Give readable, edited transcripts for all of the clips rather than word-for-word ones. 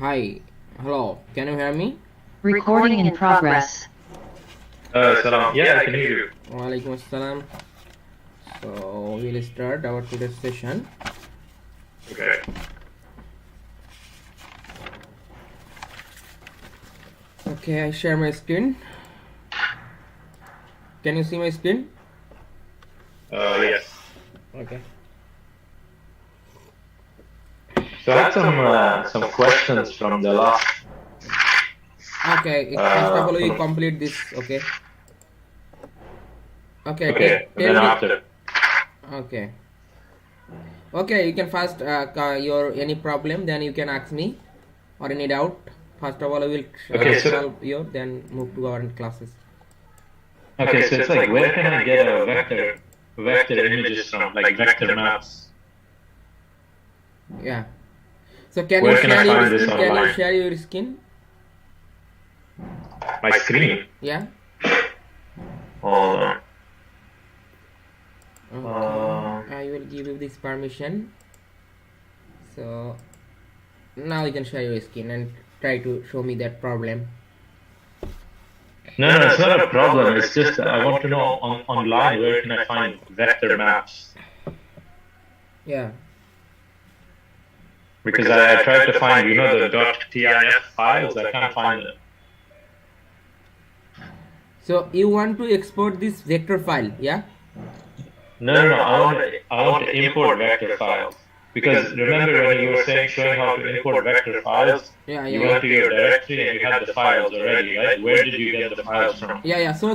Hi, hello, can you hear me? Recording in progress. Salam. Yeah, I can hear you. Walaikum assalam. So we'll start our today's session. Okay. Okay, I share my screen. Can you see my screen? Yes. Okay. So I had some questions from the last. Okay, first of all, we complete this. Okay. Okay. Okay. Tell Then me. after. Okay. Okay, you can first your any problem, then you can ask me, or any doubt. First of all, I will solve you, then move to our classes. Okay, so it's like, where can I get a vector images from, like vector maps? Yeah. So can Where you can share I your find screen? this Can you online? share your screen? My screen. Yeah. Hold on. Okay. I will give you this permission. So now you can share your screen and try to show me that problem. No, it's not a problem. It's just I want to know online, where can I find vector maps? Yeah. Because I tried to find, the .tif files. I can't find it. So you want to export this vector file, yeah? No. I want to import vector files. Because remember when you were showing how to import vector files, you went to your directory and you had the files already, right? Where did you get the files from? Yeah. So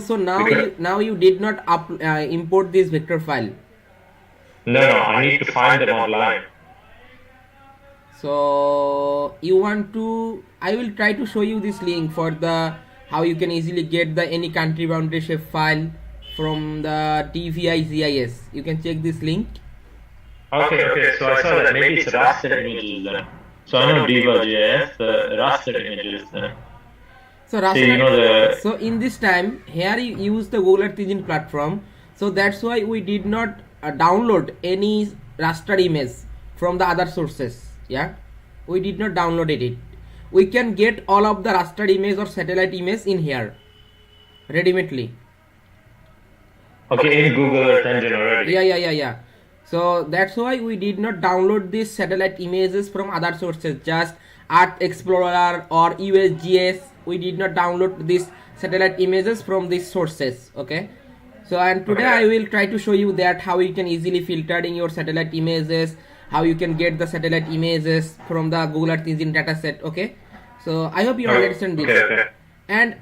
now you did not import this vector file. No, I need to find them online. So you want to? I will try to show you this link for the how you can easily get the any country boundary shape file from the NDVI GIS. You can check this link. Okay. So I saw that maybe it's raster images then. So I know NDWI, the raster images then. So raster. So in this time here you use the Google Earth Engine platform. So that's why we did not download any raster image from the other sources. Yeah, we did not download it. We can get all of the raster image or satellite image in here ready-madely. Okay, in Google Earth Engine already. Yeah. So that's why we did not download these satellite images from other sources, just Earth Explorer or USGS. We did not download these satellite images from these sources. Okay. So and today I will try to show you that how you can easily filter in your satellite images, how you can get the satellite images from the Google Earth Engine dataset. Okay. So I hope you understand this. Okay. And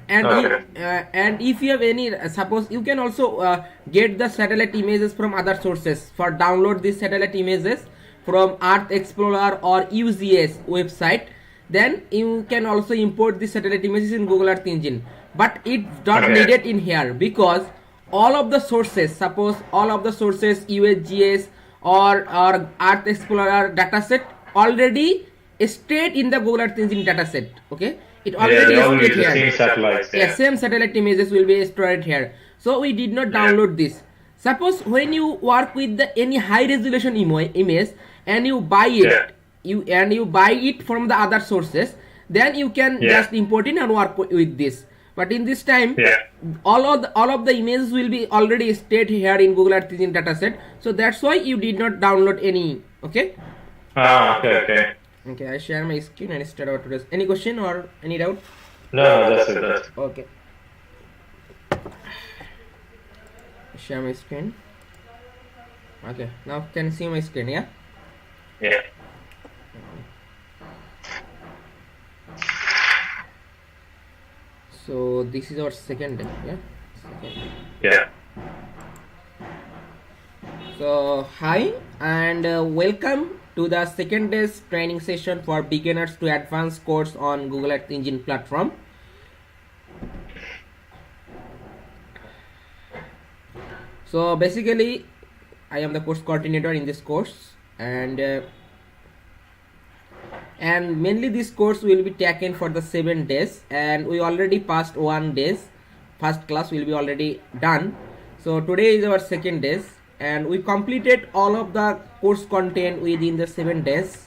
if you have any, suppose you can also get the satellite images from other sources. For download these satellite images from Earth Explorer or USGS website, then you can also import the satellite images in Google Earth Engine. But it's not needed in here because all of the sources, suppose all of the sources USGS or Earth Explorer dataset already stayed in the Google Earth Engine dataset. Okay. It already is here. Same satellites. Yeah, same satellite images will be stored here. So we did not download this. Suppose when you work with any high resolution image and you buy it, you buy it from the other sources, then you can just import it and work with this. But in this time, all of the images will be already stored here in Google Earth Engine dataset. So that's why you did not download any. Okay. Okay, I share my screen and start out today's. Any question or any doubt? No, that's it. Okay. Share my screen. Okay, now can you see my screen, yeah? Yeah. So this is our second day, yeah? Yeah. So hi and welcome to the second day's training session for beginners to advanced course on Google Earth Engine platform. So basically I am the course coordinator in this course and mainly this course will be taken for the 7 days and we already passed 1 day. First class will be already done. So today is our second day and we completed all of the course content within the 7 days.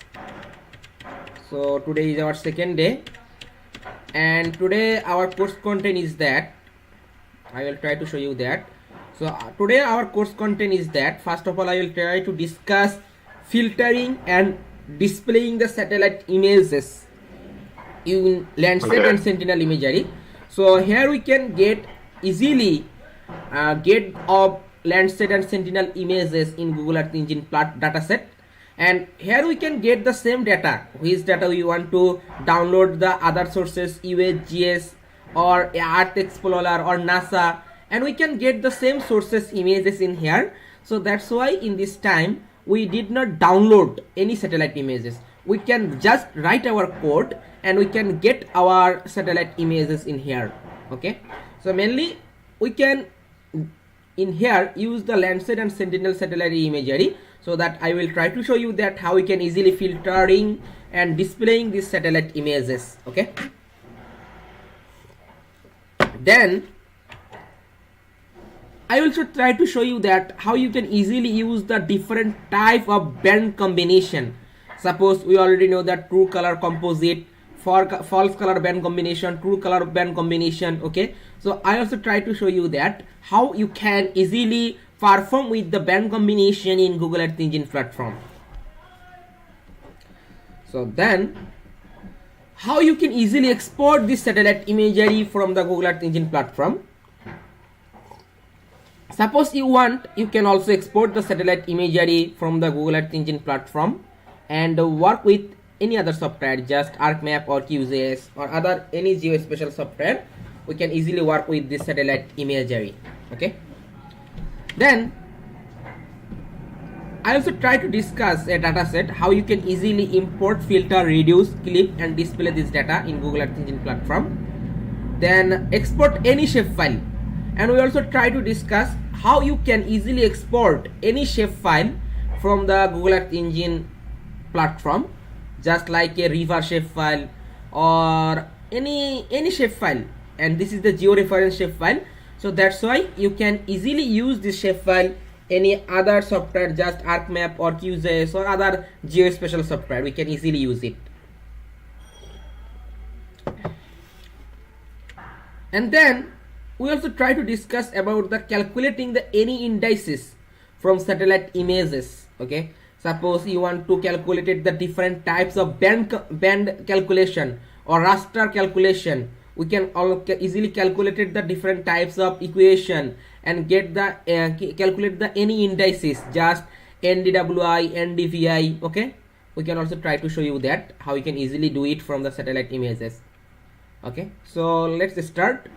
So today is our second day, and today our course content is that I will try to show you that. So today our course content is that first of all I will try to discuss filtering and displaying the satellite images in Landsat and Sentinel imagery. So here we can get easily get of Landsat and Sentinel images in Google Earth Engine dataset, and here we can get the same data, which data we want to download the other sources, USGS or Earth Explorer or NASA, and we can get the same sources images in here. So that's why in this time we did not download any satellite images. We can just write our code and we can get our satellite images in here. Okay, so mainly we can in here use the Landsat and Sentinel satellite imagery, so that I will try to show you that how we can easily filtering and displaying these satellite images. Okay, then I also try to show you that how you can easily use the different type of band combination. Suppose we already know that true color composite, false color band combination, true color band combination. Okay, so I also try to show you that how you can easily perform with the band combination in Google Earth Engine platform. So then how you can easily export this satellite imagery from the Google Earth Engine platform. Suppose you want, you can also export the satellite imagery from the Google Earth Engine platform and work with any other software, just ArcMap or QGIS or other any geospatial software. We can easily work with this satellite imagery. Okay, then I also try to discuss a dataset, how you can easily import, filter, reduce, clip and display this data in Google Earth Engine platform. Then export any shapefile, and we also try to discuss how you can easily export any shapefile from the Google Earth Engine platform, just like a river shapefile or any shapefile, and this is the georeference shapefile. So that's why you can easily use this shapefile any other software, just ArcMap or QGIS or other geospatial software, we can easily use it. And then we also try to discuss about the calculating the any indices from satellite images. Okay, suppose you want to calculate the different types of band calculation or raster calculation, we can all easily calculate the different types of equation and get the calculate the any indices, just NDWI, NDVI. Okay, we can also try to show you that how you can easily do it from the satellite images. Okay, so let's start.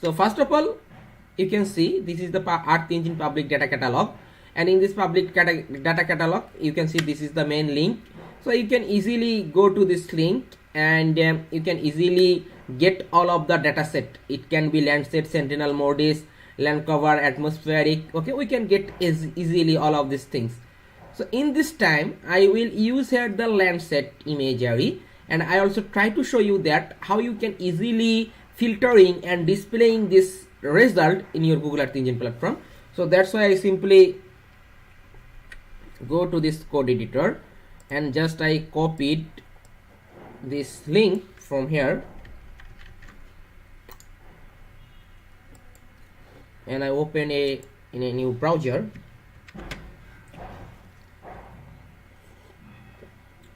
So first of all, you can see this is the Earth Engine public data catalog, and in this public data catalog you can see this is the main link. So you can easily go to this link and you can easily get all of the data set. It can be Landsat, Sentinel, MODIS, Landcover, atmospheric. Okay, we can get easily all of these things. So in this time I will use here the Landsat imagery, and I also try to show you that how you can easily filtering and displaying this result in your Google Earth Engine platform. So that's why I simply go to this code editor and just I copied this link from here and I open in a new browser.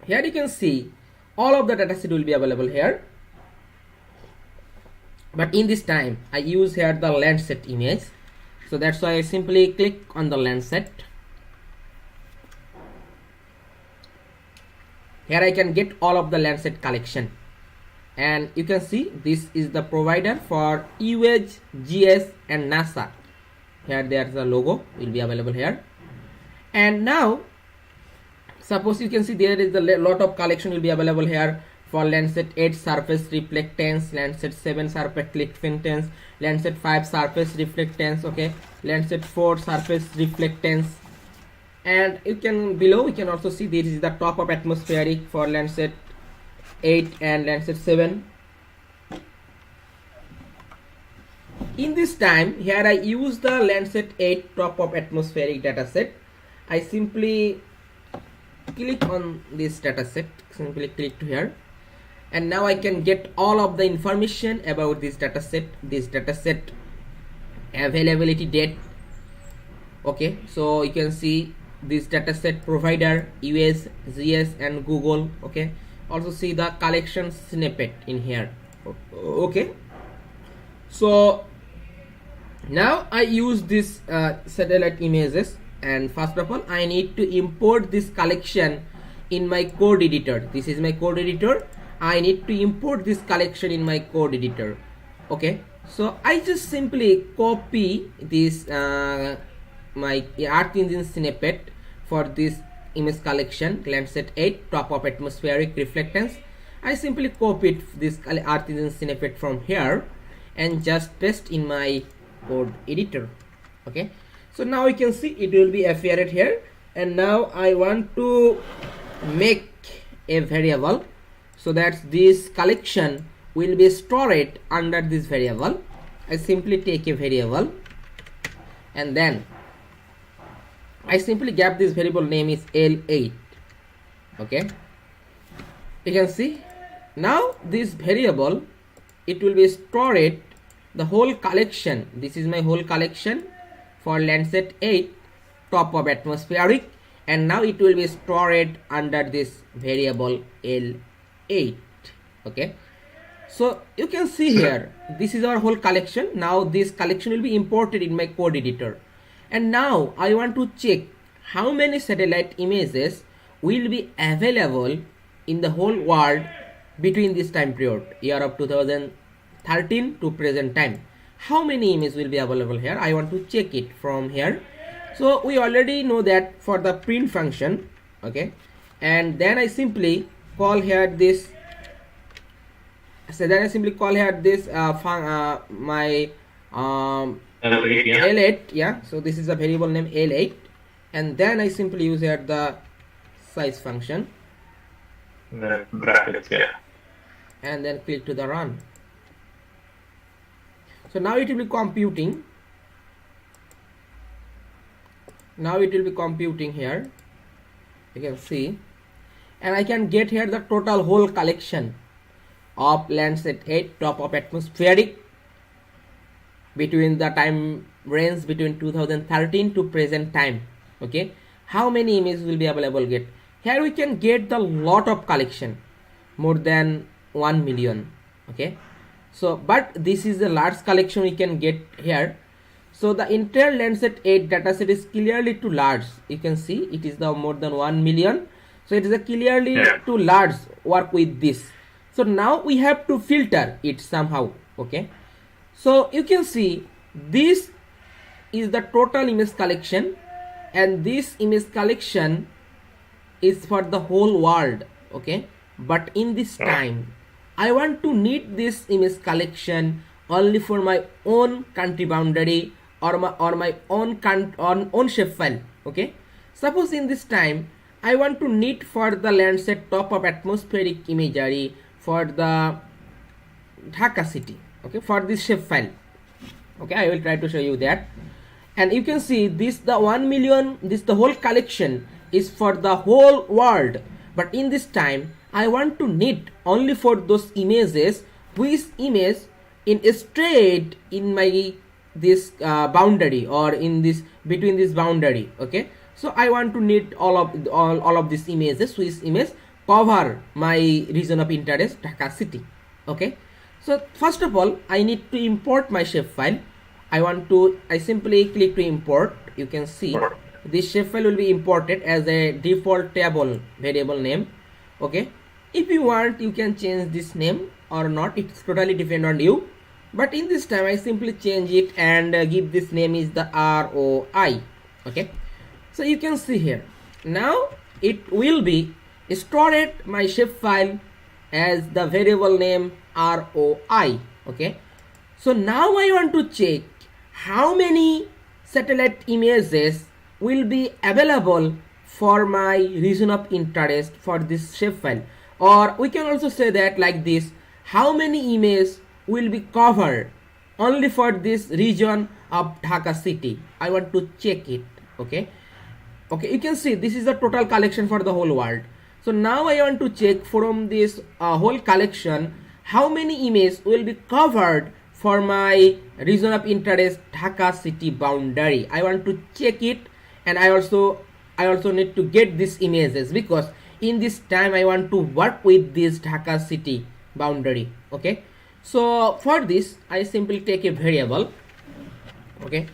Here you can see all of the dataset will be available here, but in this time I use here the Landsat image. So that's why I simply click on the Landsat. Here I can get all of the Landsat collection, and you can see this is the provider for USGS and NASA. Here there's the logo will be available here. And now suppose you can see there is a lot of collection will be available here for Landsat 8 surface reflectance, Landsat 7 surface reflectance, Landsat 5 surface reflectance. Okay, Landsat 4 surface reflectance. And you can below we can also see this is the top of atmospheric for Landsat 8 and Landsat 7. In this time here I use the Landsat 8 top of atmospheric dataset. I simply click on this dataset, simply click to here, and now I can get all of the information about this dataset availability date. Okay, so you can see this dataset provider, US, GS and Google. Okay, also see the collection snippet in here. Okay, so now I use this satellite images, and first of all I need to import this collection in my code editor. This is my code editor. I need to import this collection in my code editor. Okay, so I just simply copy this my Earth engine snippet for this image collection, Landsat 8 top of atmospheric reflectance. I simply copied this Earth engine snippet from here and just paste in my code editor. Okay, so now you can see it will be appeared here, and now I want to make a variable so that this collection will be stored under this variable. I simply take a variable and then I simply give this variable name is L8. Okay, you can see now this variable, it will be stored the whole collection. This is my whole collection for Landsat 8 top of atmospheric, and now it will be stored under this variable L8. Okay, so you can see here this is our whole collection. Now this collection will be imported in my code editor, and now I want to check how many satellite images will be available in the whole world between this time period, year of 2013 to present time. How many images will be available here? I want to check it from here. So we already know that for the print function. Okay, and then I simply call here this. So then I simply call here this my L8. Yeah, so this is a variable name L8, and then I simply use here the size function. Brackets, yeah. And then click to the run. So now it will be computing. Now it will be computing here. You can see, and I can get here the total whole collection of Landsat 8 top of atmospheric between the time range between 2013 to present time. Okay, how many images will be available? Get here we can get the lot of collection, more than 1 million. Okay, so but this is the large collection we can get here. So the entire Landsat 8 dataset is clearly too large. You can see it is the more than 1 million. So it is a clearly too large work with this. So now we have to filter it somehow. Okay, so you can see this is the total image collection, and this image collection is for the whole world. Okay, but in this time I want to need this image collection only for my own country boundary or my own shapefile. Okay, suppose in this time I want to need for the Landsat top of atmospheric imagery for the Dhaka city. Okay, for this shapefile. Okay, I will try to show you that. And you can see this the 1 million, this the whole collection is for the whole world, but in this time I want to need only for those images which image in straight in my this boundary or in this between this boundary. Okay, so I want to need all of these images which image cover my region of interest, Dhaka city. Okay, so first of all I need to import my shapefile. I simply click to import. You can see this shapefile will be imported as a default table variable name. Okay, if you want you can change this name or not, it's totally depend on you, but in this time I simply change it and give this name is the ROI. Okay, so you can see here now it will be stored my shapefile as the variable name ROI. Okay, so now I want to check how many satellite images will be available for my region of interest for this shapefile, or we can also say that like this, how many images will be covered only for this region of Dhaka city. I want to check it. Okay, Okay, you can see this is the total collection for the whole world. So now I want to check from this whole collection how many images will be covered for my region of interest Dhaka city boundary. I want to check it, and I also need to get these images, because in this time I want to work with this Dhaka city boundary. Okay, so for this I simply take a variable. Okay,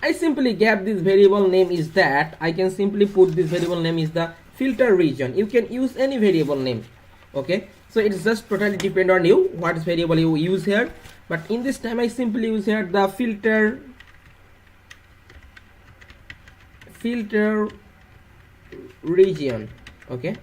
I simply gave this variable name is that I can simply put this variable name is the filter region. You can use any variable name. Okay, so it's just totally depend on you what variable you use here, but in this time I simply use here the filter region. Okay,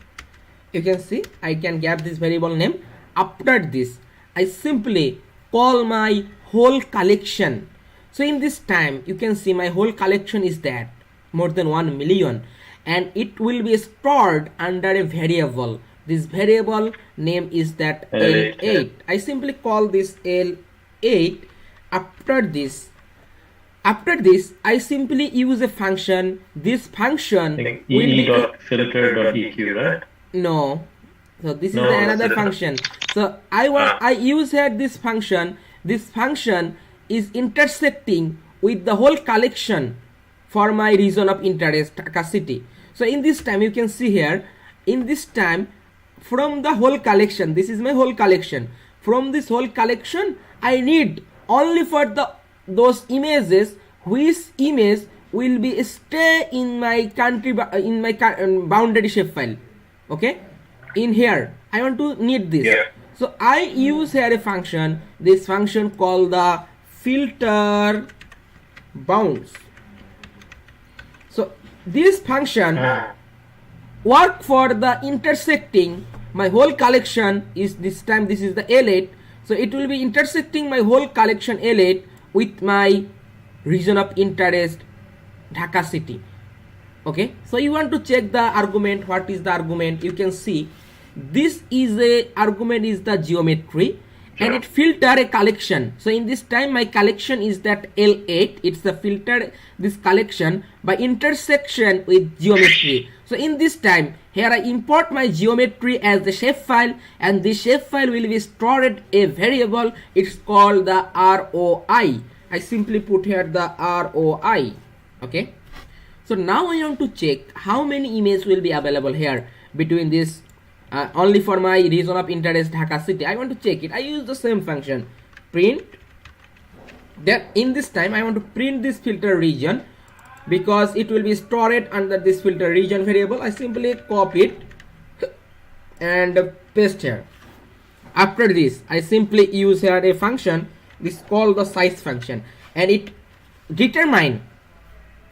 you can see I can give this variable name. After this I simply call my whole collection. So in this time you can see my whole collection is that more than 1 million, and it will be stored under a variable. This variable name is that L8. I simply call this L8. After this I simply use a function. This function will be filter.eq, right? No. So this is another function. So I use here this function. This function is intersecting with the whole collection for my region of interest Dhaka city. So in this time you can see here, in this time from the whole collection, this is my whole collection. From this whole collection I need only for those images which image will be stay in my country in my boundary shapefile. Okay, in here I want to need this. So I use here a function. This function called the filter bounds. So this function work for the intersecting my whole collection. Is this time this is the L8, so it will be intersecting my whole collection L8 with my region of interest Dhaka city. Okay, so you want to check the argument. What is the argument? You can see this is a argument is the geometry, and it filter a collection. So in this time my collection is that L8. It's the filter this collection by intersection with geometry. So in this time here I import my geometry as the shapefile, and this shapefile will be stored a variable. It's called the ROI. I simply put here the ROI. Okay, so now I want to check how many images will be available here between this only for my region of interest Dhaka city. I want to check it. I use the same function print. Then in this time I want to print this filter region, because it will be stored under this filter region variable. I simply copy it and paste here. After this I simply use here a function. This is called the size function, and it determine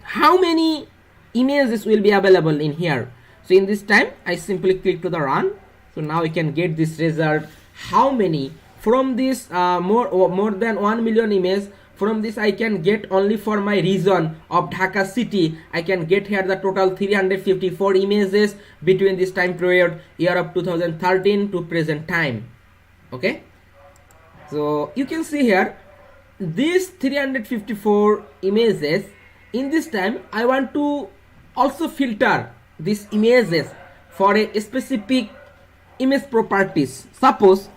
how many images will be available in here. So in this time I simply click to the run. So now I can get this result. How many from this more than 1 million images. From this I can get only for my region of Dhaka city. I can get here the total 354 images between this time period, year of 2013 to present time. Okay, so you can see here these 354 images. In this time I want to also filter these images for a specific image properties. Suppose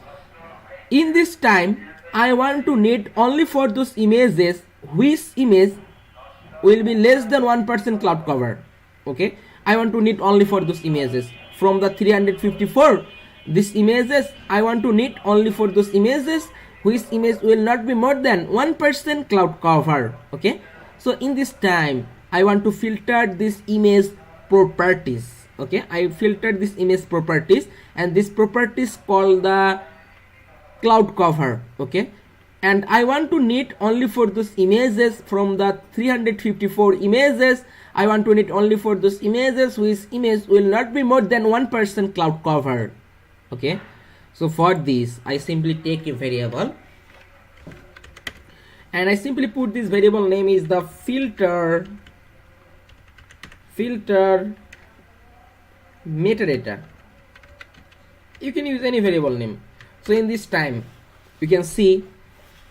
in this time I want to need only for those images which image will be less than 1% cloud cover. Okay, I want to need only for those images from the 354. These images I want to need only for those images which image will not be more than 1% cloud cover. Okay, so in this time I want to filter this image properties. Okay, I filtered this image properties, and this properties called the cloud cover. Okay, and I want to need only for those images from the 354 images. I want to need only for those images which image will not be more than 1% cloud cover. Okay, so for this I simply take a variable, and I simply put this variable name is the filter metadata. You can use any variable name. So in this time you can see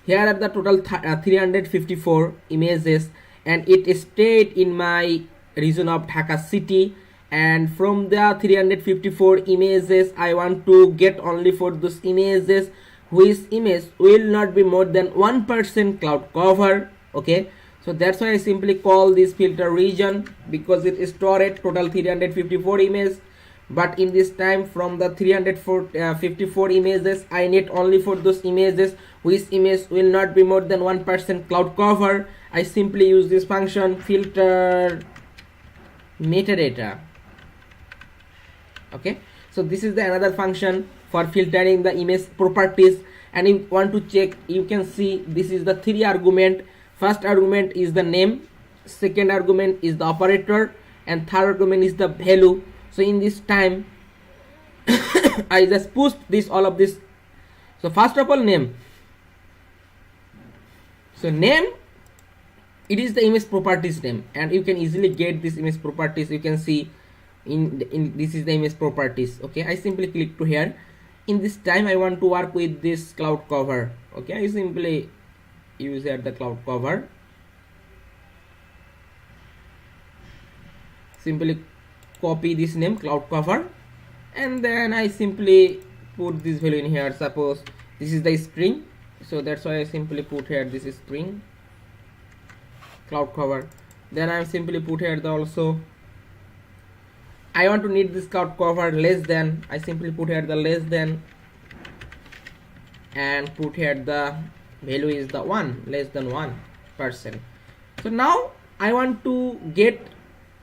here are the total 354 images, and it stayed in my region of Dhaka city, and from the 354 images I want to get only for those images which image will not be more than 1% cloud cover. Okay, so that's why I simply call this filter region, because it stored total 354 images, but in this time from the 354 images I need only for those images which image will not be more than 1% cloud cover. I simply use this function filter metadata. Okay, so this is the another function for filtering the image properties, and you want to check, you can see this is the three argument. First argument is the name, second argument is the operator, and third argument is the value. So in this time I just pushed this all of this. So first of all, name. So name, it is the image properties name, and you can easily get this image properties. You can see in this is the image properties. Okay, I simply click to here. In this time I want to work with this cloud cover. Okay, I simply use here the cloud cover. Simply copy this name cloud cover, and then I simply put this value in here. Suppose this is the string, so that's why I simply put here this is string cloud cover. Then I simply put here the also I want to need this cloud cover less than. I simply put here the less than, and put here the value is the 1, less than 1%. So now I want to get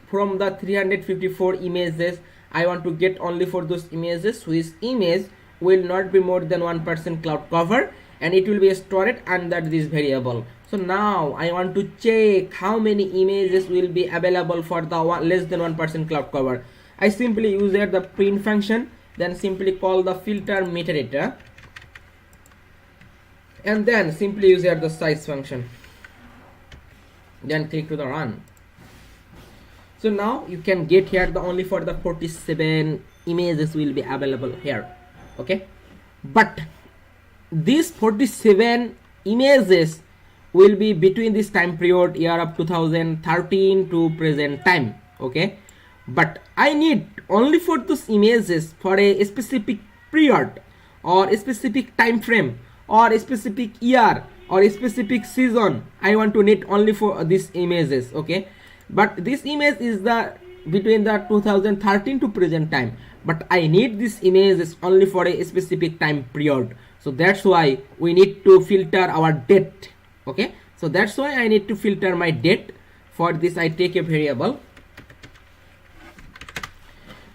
from the 354 images, I want to get only for those images which image will not be more than 1% cloud cover, and it will be stored under this variable. So now I want to check how many images will be available for the less than 1% cloud cover. I simply use here the print function, then simply call the filter metadata, and then simply use here the size function, then click to the run. So now you can get here the only for the 47 images will be available here. Okay, but these 47 images will be between this time period, year of 2013 to present time. Okay, but I need only for those images for a specific period or a specific time frame or a specific year or a specific season. I want to need only for these images. Okay, but this image is the between the 2013 to present time, but I need this images only for a specific time period. So that's why we need to filter our date. Okay, so that's why I need to filter my date. For this I take a variable,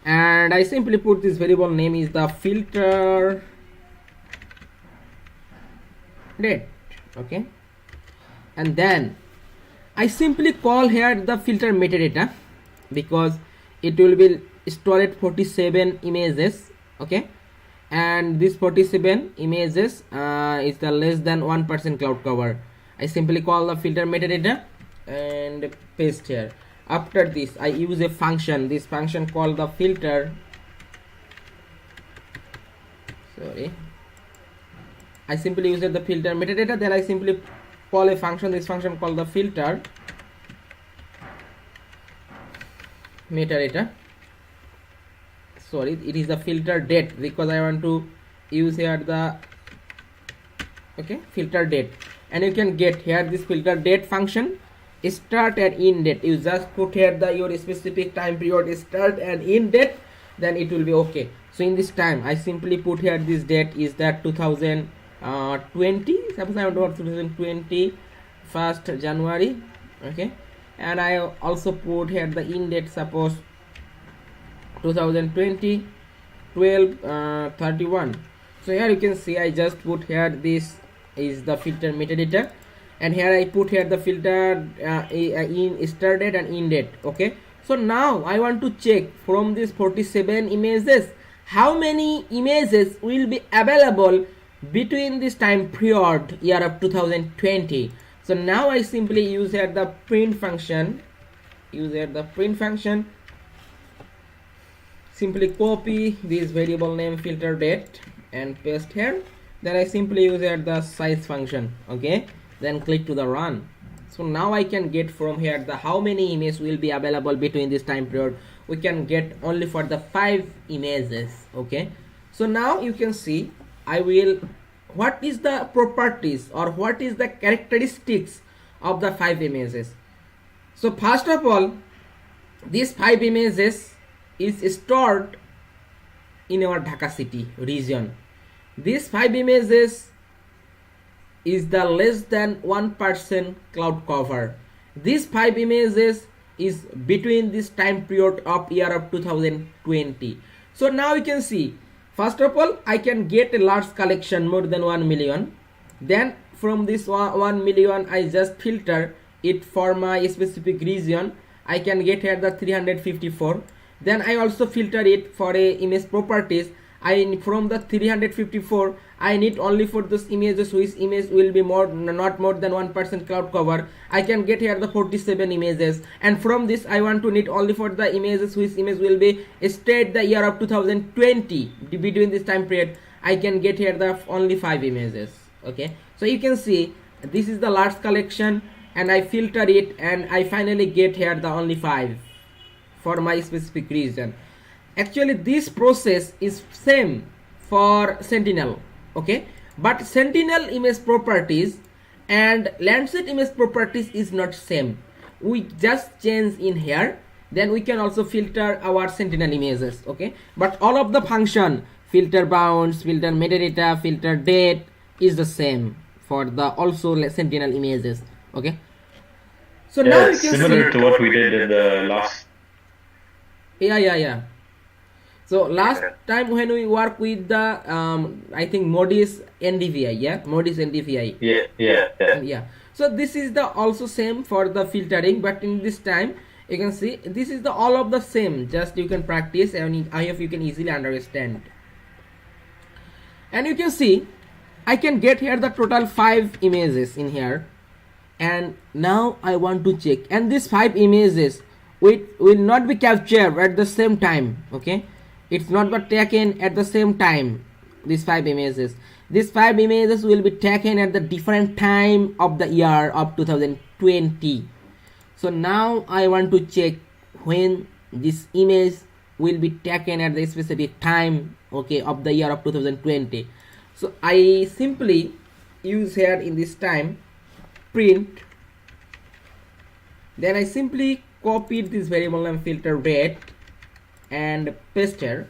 and I simply put this variable name is the filter date. Okay, and then I simply call here the filter metadata, because it will be stored 47 images. Okay, and this 47 images is the less than 1% cloud cover. I simply call the filter metadata and paste here. After this I use a function, this function called the filter, I simply use the filter metadata, then I simply call a function, this function called the filter metadata. Sorry, it is the filter date, because I want to use here the filter date, and you can get here this filter date function start and end date. You just put here the your specific time period start and end date, then it will be okay. So in this time I simply put here this date is that 2020. Suppose I want to 2020 1st January. Okay, and I also put here the end date, suppose 2020 12/31. So here you can see I just put here this is the filter metadata, and here I put here the filter in start date and end date. Okay, so now I want to check from these 47 images how many images will be available between this time period, year of 2020. So now I simply use here the print function, simply copy this variable name filter date and paste here, then I simply use here the size function. Okay, then click to the run. So now I can get from here the how many images will be available between this time period. We can get only for the 5 images. Okay, so now you can see I will what is the properties or what is the characteristics of the 5 images. So first of all, these 5 images is stored in our Dhaka city region. These 5 images is the less than 1% cloud cover. These 5 images is between this time period of year of 2020. So now you can see, first of all, I can get a large collection more than 1 million. Then from this 1 million, I just filter it for my specific region. I can get here the 354. Then I also filter it for a image properties. From the 354, I need only for those images which image will be not more than 1% cloud cover. I can get here the 47 images, and from this I want to need only for the images which image will be stayed the year of 2020. Between this time period, I can get here the only 5 images. Okay, so you can see this is the large collection, and I filter it, and I finally get here the only 5 for my specific region. Actually this process is same for Sentinel. Okay, but Sentinel image properties and Landsat image properties is not same. We just change in here, then we can also filter our Sentinel images. Okay, but all of the function, filter bounds, filter metadata, filter date is the same for the also Sentinel images. Okay, so Yeah, now you it's can similar see, to what we did in the last. yeah. So last time when we work with the I think Modis NDVI, yeah, Modis NDVI. Yeah. So this is the also same for the filtering, but in this time you can see this is the all of the same. Just you can practice, and I hope you can easily understand. And you can see I can get here the total 5 images in here, and now I want to check, and these 5 images will not be captured at the same time. Okay, it's not but taken at the same time. These 5 images will be taken at the different time of the year of 2020. So now I want to check when this image will be taken at the specific time, okay, of the year of 2020. So I simply use here in this time print, then I simply copied this variable and filter date and paste here.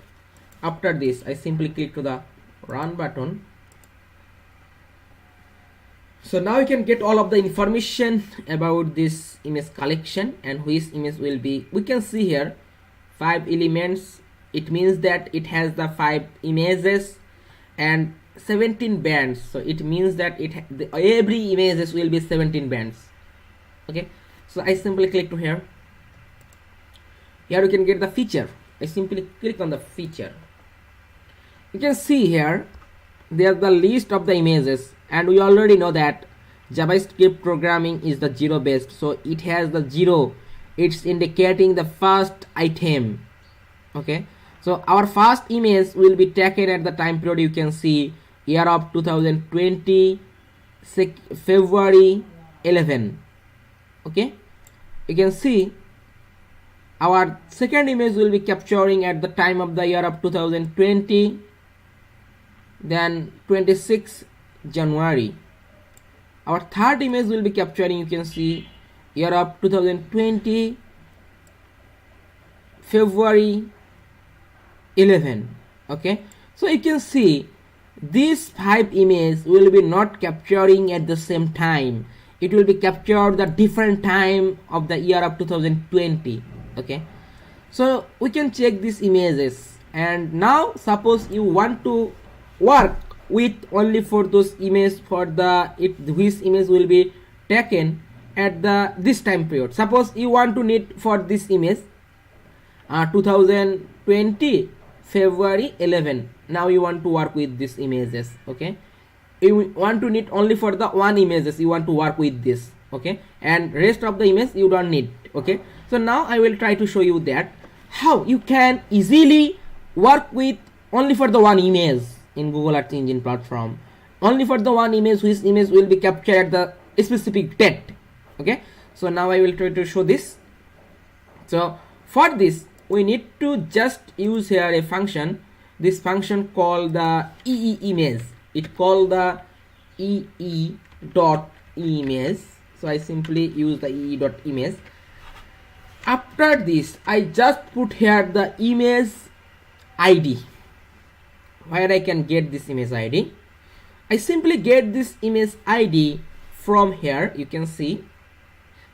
After this I simply click to the run button. So now you can get all of the information about this image collection and which image will be. We can see here 5 elements. It means that it has the 5 images and 17 bands. So it means that every images will be 17 bands. Okay, so I simply click to here. Here you can get the feature. I simply click on the feature. You can see here there's the list of the images, and we already know that JavaScript programming is the 0 based, so it has the 0. It's indicating the first item. Okay, so our first image will be taken at the time period. You can see year of 2020 February 11. Okay, you can see our second image will be capturing at the time of the year of 2020, then 26 January. Our third image will be capturing, you can see, year of 2020 February 11. Okay, so you can see these 5 images will be not capturing at the same time. It will be captured the different time of the year of 2020. Okay, so we can check these images, and now suppose you want to work with only for those images for the which image will be taken at this time period. Suppose you want to need for this image 2020 February 11. Now you want to work with these images. Okay, you want to need only for the 1 images you want to work with this. Okay, and rest of the image you don't need. Okay, so now I will try to show you that how you can easily work with only for the 1 image in Google Earth Engine platform. Only for the 1 image, which image will be captured at the specific date. Okay, so now I will try to show this. So for this we need to just use here a function, this function called the image. It called the dot image. So I simply use the dot image. After this I just put here the image id, where I can get this image id. I simply get this image id from here. You can see,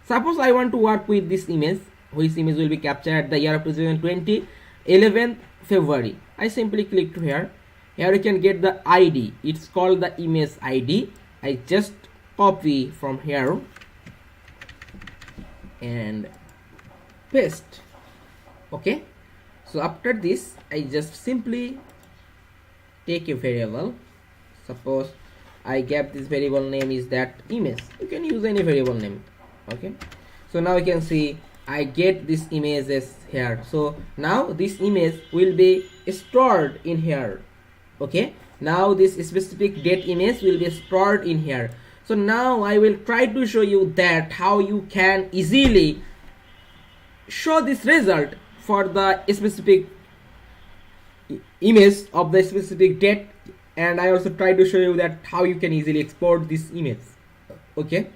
suppose I want to work with this image, which image will be captured at the year of 2020 11th February. I simply click to here. Here you can get the id, it's called the image id. I just copy from here and paste. Okay, so after this I just simply take a variable. Suppose I gave this variable name is that image. You can use any variable name. Okay, so now you can see I get this images here. So now this image will be stored in here. Okay, now this specific date image will be stored in here. So now I will try to show you that how you can easily show this result for the specific image of the specific date, and I also try to show you that how you can easily export this image. Okay.